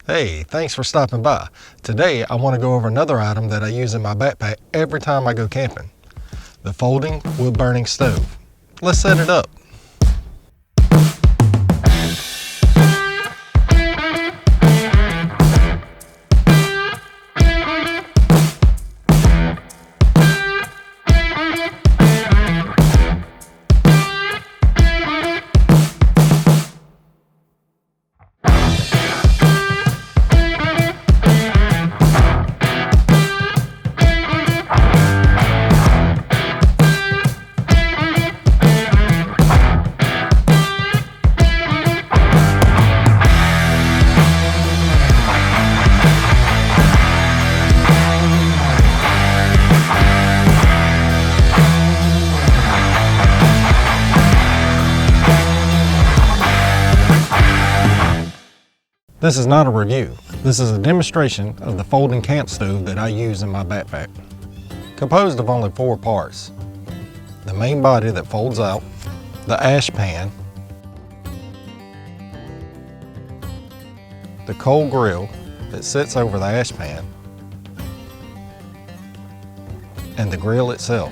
Hey, thanks for stopping by. Today I want to go over another item that I use in my backpack every time I go camping. The folding wood burning stove. Let's set it up. This is not a review. This is a demonstration of the folding camp stove that I use in my backpack. Composed of only 4 parts. The main body that folds out, the ash pan, the coal grill that sits over the ash pan, and the grill itself.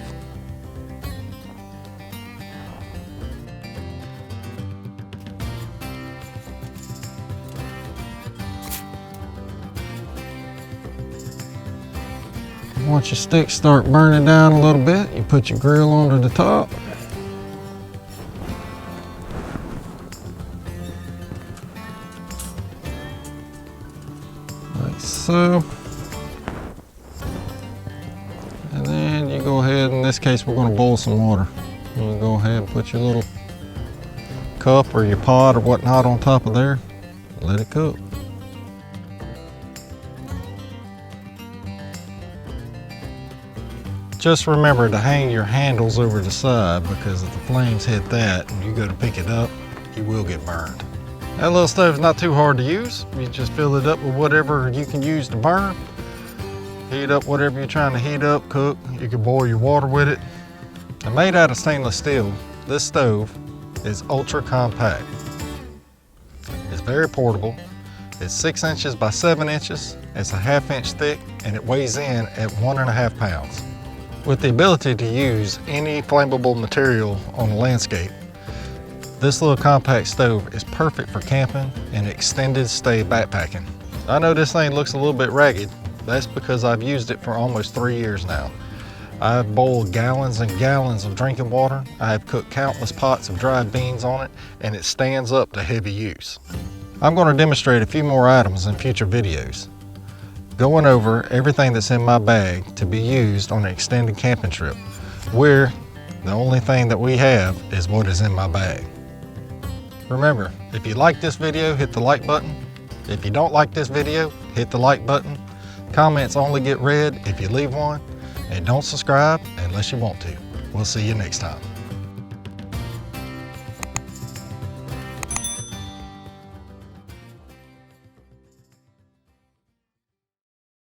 Once your sticks start burning down a little bit, you put your grill onto the top. Like so. And then you go ahead, in this case we're going to boil some water. You go ahead and put your little cup or your pot or whatnot on top of there. Let it cook. Just remember to hang your handles over the side, because if the flames hit that and you go to pick it up, you will get burned. That little stove's not too hard to use. You just fill it up with whatever you can use to burn. Heat up whatever you're trying to heat up, cook. You can boil your water with it. And made out of stainless steel, this stove is ultra compact. It's very portable. It's 6 inches by 7 inches. It's a 1/2 inch thick, and it weighs in at 1.5 pounds. With the ability to use any flammable material on the landscape, this little compact stove is perfect for camping and extended stay backpacking. I know this thing looks a little bit ragged. That's because I've used it for almost 3 years now. I've boiled gallons and gallons of drinking water. I have cooked countless pots of dried beans on it, and it stands up to heavy use. I'm going to demonstrate a few more items in future videos, going over everything that's in my bag to be used on an extended camping trip, where the only thing that we have is what is in my bag. Remember, if you like this video, hit the like button. If you don't like this video, hit the like button. Comments only get read if you leave one, and don't subscribe unless you want to. We'll see you next time.